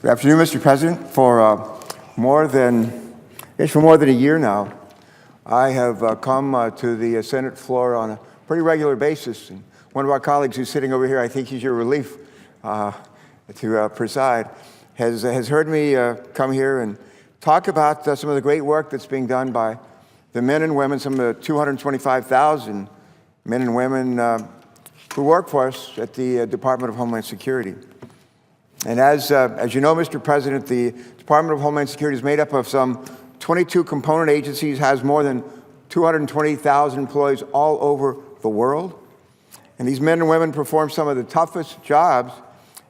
Good afternoon, Mr. President. For more than a year now, I have come to the Senate floor on a pretty regular basis. And one of our colleagues who's sitting over here, I think he's your relief to preside, has heard me come here and talk about some of the great work that's being done by the men and women, some of the 225,000 men and women who work for us at the Department of Homeland Security. And as you know, Mr. President, the Department of Homeland Security is made up of some 22 component agencies, has more than 220,000 employees all over the world. And these men and women perform some of the toughest jobs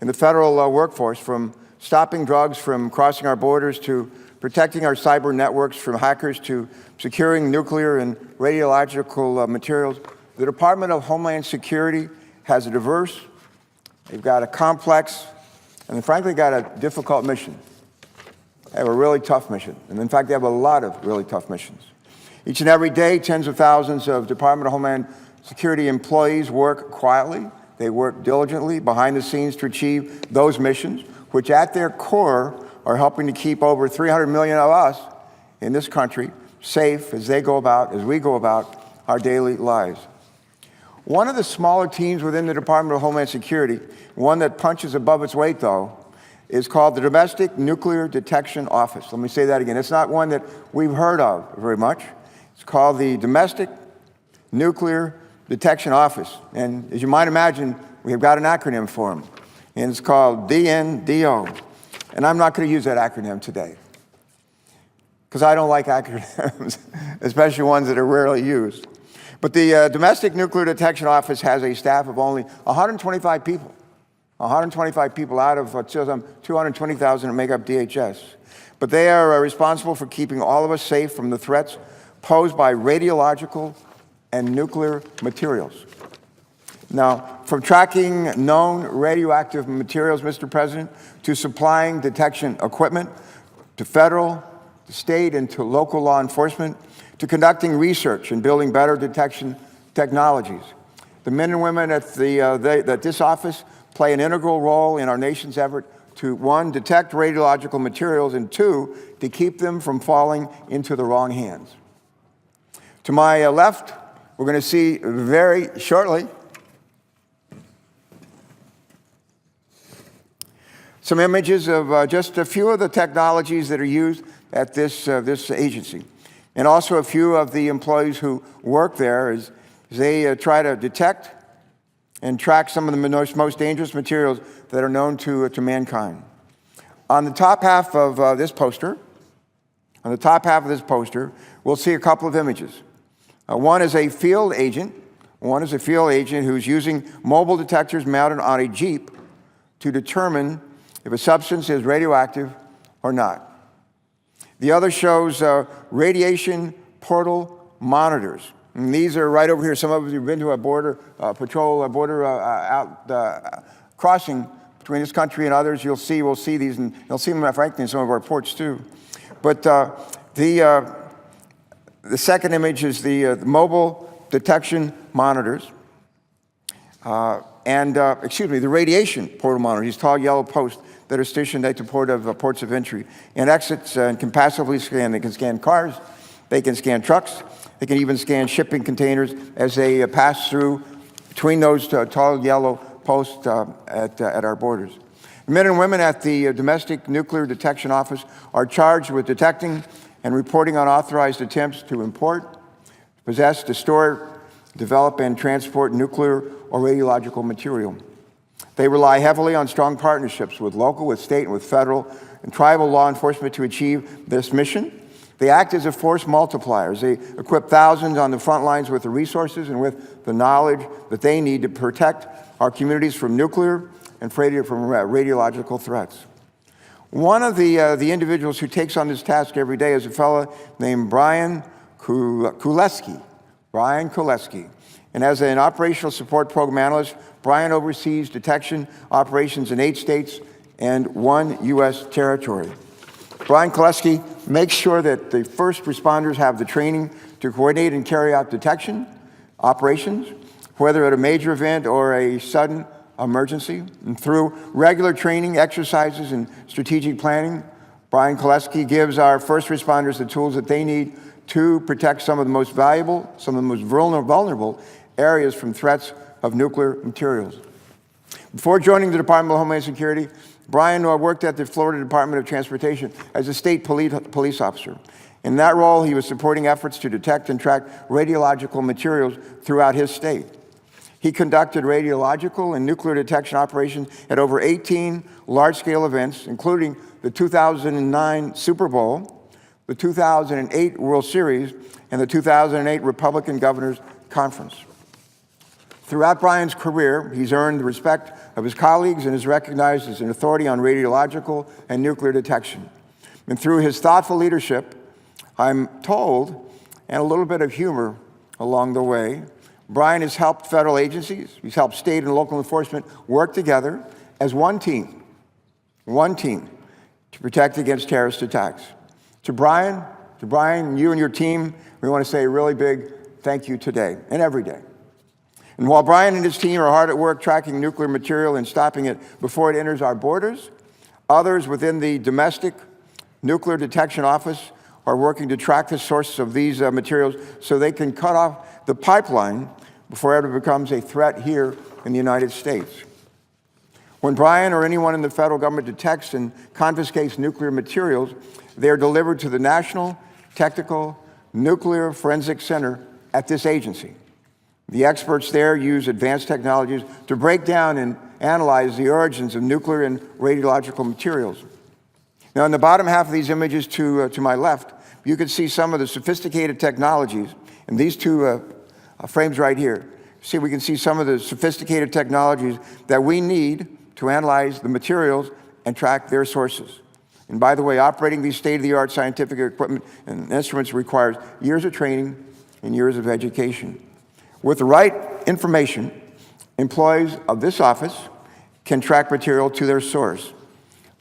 in the federal workforce, from stopping drugs from crossing our borders, to protecting our cyber networks from hackers, to securing nuclear and radiological materials. The Department of Homeland Security has a diverse, they've got a complex, and they frankly got a difficult mission. They have a really tough mission. And in fact, they have a lot of really tough missions. Each and every day, tens of thousands of Department of Homeland Security employees work quietly. They work diligently behind the scenes to achieve those missions, which at their core are helping to keep over 300 million of us in this country safe as we go about our daily lives. One of the smaller teams within the Department of Homeland Security, one that punches above its weight, though, is called the Domestic Nuclear Detection Office. Let me say that again. It's not one that we've heard of very much. It's called the Domestic Nuclear Detection Office. And as you might imagine, we've got an acronym for them. And it's called DNDO. And I'm not going to use that acronym today, because I don't like acronyms, especially ones that are rarely used. But the Domestic Nuclear Detection Office has a staff of only 125 people. 125 people out of some 220,000 that make up DHS. But they are responsible for keeping all of us safe from the threats posed by radiological and nuclear materials. Now, from tracking known radioactive materials, Mr. President, to supplying detection equipment to federal, to state, and to local law enforcement, to conducting research and building better detection technologies. The men and women at this office play an integral role in our nation's effort to, one, detect radiological materials, and two, to keep them from falling into the wrong hands. To my left, we're going to see very shortly some images of just a few of the technologies that are used at this agency, and also a few of the employees who work there as they try to detect and track some of the most dangerous materials that are known to mankind. On the top half of this poster, we'll see a couple of images. One is a field agent who's using mobile detectors mounted on a Jeep to determine if a substance is radioactive or not. The other shows radiation portal monitors. And these are right over here. Some of you have been to a border crossing between this country and others. We'll see these, and you'll see them, frankly, in some of our ports too. But the second image is the mobile detection monitors, the radiation portal monitors. These tall yellow posts that are stationed at the ports of entry and exits, and can passively scan. They can scan cars, they can scan trucks, they can even scan shipping containers as they pass through between those tall yellow posts at our borders. The men and women at the Domestic Nuclear Detection Office are charged with detecting and reporting unauthorized attempts to import, possess, to store, develop, and transport nuclear or radiological material. They rely heavily on strong partnerships with local, with state, and with federal and tribal law enforcement to achieve this mission. They act as a force multipliers. They equip thousands on the front lines with the resources and with the knowledge that they need to protect our communities from nuclear and from radiological threats. One of the individuals who takes on this task every day is a fellow named Brian Kuleski. And as an operational support program analyst, Brian oversees detection operations in 8 states and 1 U.S. territory. Brian Kuleski makes sure that the first responders have the training to coordinate and carry out detection operations, whether at a major event or a sudden emergency. And through regular training, exercises, and strategic planning, Brian Koleski gives our first responders the tools that they need to protect some of the most valuable, some of the most vulnerable areas from threats of nuclear materials. Before joining the Department of Homeland Security, Brian worked at the Florida Department of Transportation as a state police officer. In that role, he was supporting efforts to detect and track radiological materials throughout his state. He conducted radiological and nuclear detection operations at over 18 large-scale events, including the 2009 Super Bowl, the 2008 World Series, and the 2008 Republican Governors Conference. Throughout Brian's career, he's earned the respect of his colleagues and is recognized as an authority on radiological and nuclear detection. And through his thoughtful leadership, I'm told, and a little bit of humor along the way, Brian has helped federal agencies, he's helped state and local enforcement work together as one team to protect against terrorist attacks. To Brian, you and your team, we want to say a really big thank you today and every day. And while Brian and his team are hard at work tracking nuclear material and stopping it before it enters our borders, others within the Domestic Nuclear Detection Office are working to track the sources of these materials so they can cut off the pipeline before it ever becomes a threat here in the United States. When Brian or anyone in the federal government detects and confiscates nuclear materials, they are delivered to the National Technical Nuclear Forensic Center at this agency. The experts there use advanced technologies to break down and analyze the origins of nuclear and radiological materials. Now, in the bottom half of these images to my left, you can see some of the sophisticated technologies in these two frames right here. See, we can see some of the sophisticated technologies that we need to analyze the materials and track their sources. And by the way, operating these state-of-the-art scientific equipment and instruments requires years of training and years of education. With the right information, employees of this office can track material to their source,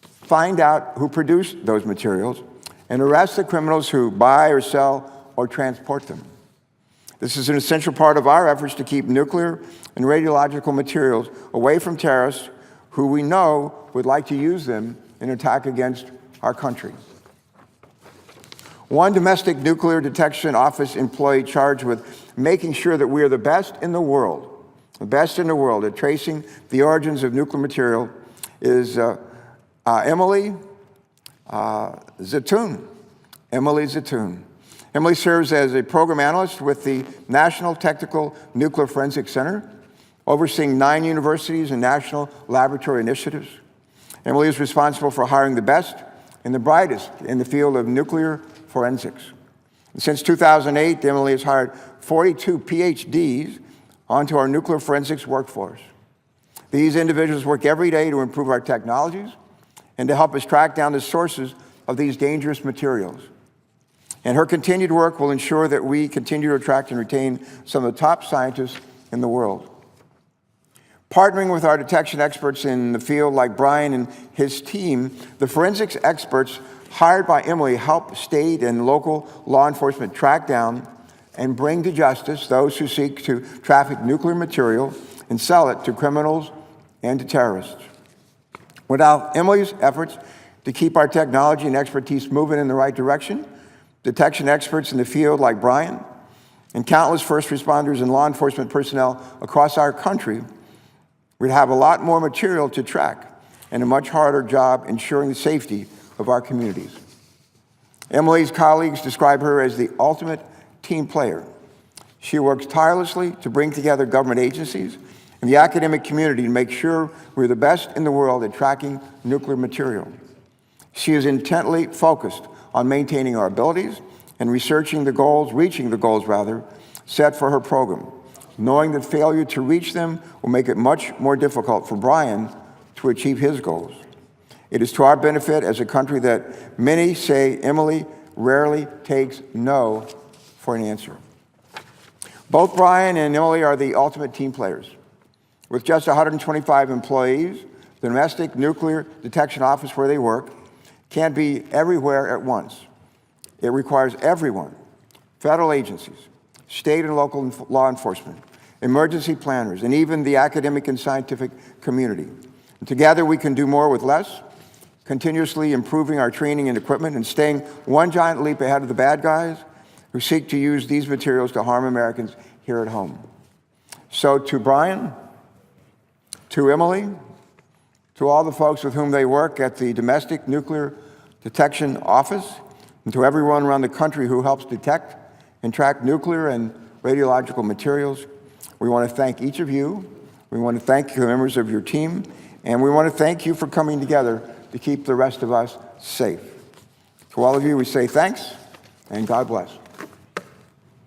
find out who produced those materials, and arrest the criminals who buy or sell or transport them. This is an essential part of our efforts to keep nuclear and radiological materials away from terrorists who we know would like to use them in an attack against our country. One domestic nuclear detection office employee charged with making sure that we are the best in the world at tracing the origins of nuclear material is Emily Zatoun. Emily Zatoun. Emily serves as a program analyst with the National Technical Nuclear Forensic Center, overseeing 9 universities and national laboratory initiatives. Emily is responsible for hiring the best and the brightest in the field of nuclear forensics. And since 2008, Emily has hired 42 PhDs onto our nuclear forensics workforce. These individuals work every day to improve our technologies and to help us track down the sources of these dangerous materials. And her continued work will ensure that we continue to attract and retain some of the top scientists in the world. Partnering with our detection experts in the field like Brian and his team, the forensics experts hired by Emily help state and local law enforcement track down and bring to justice those who seek to traffic nuclear material and sell it to criminals and to terrorists. Without Emily's efforts to keep our technology and expertise moving in the right direction, detection experts in the field like Brian and countless first responders and law enforcement personnel across our country would have a lot more material to track and a much harder job ensuring the safety of our communities. Emily's colleagues describe her as the ultimate team player. She works tirelessly to bring together government agencies and the academic community to make sure we're the best in the world at tracking nuclear material. She is intently focused on maintaining our abilities and reaching the goals set for her program, knowing that failure to reach them will make it much more difficult for Brian to achieve his goals. It is to our benefit as a country that many say Emily rarely takes no for an answer. Both Brian and Emily are the ultimate team players. With just 125 employees, the Domestic Nuclear Detection Office where they work can't be everywhere at once. It requires everyone, federal agencies, state and local law enforcement, emergency planners, and even the academic and scientific community. And together we can do more with less, continuously improving our training and equipment and staying one giant leap ahead of the bad guys who seek to use these materials to harm Americans here at home. So to Brian, to Emily, to all the folks with whom they work at the Domestic Nuclear Detection Office, and to everyone around the country who helps detect and track nuclear and radiological materials, we want to thank each of you. We want to thank the members of your team, and we want to thank you for coming together to keep the rest of us safe. To all of you, we say thanks, and God bless.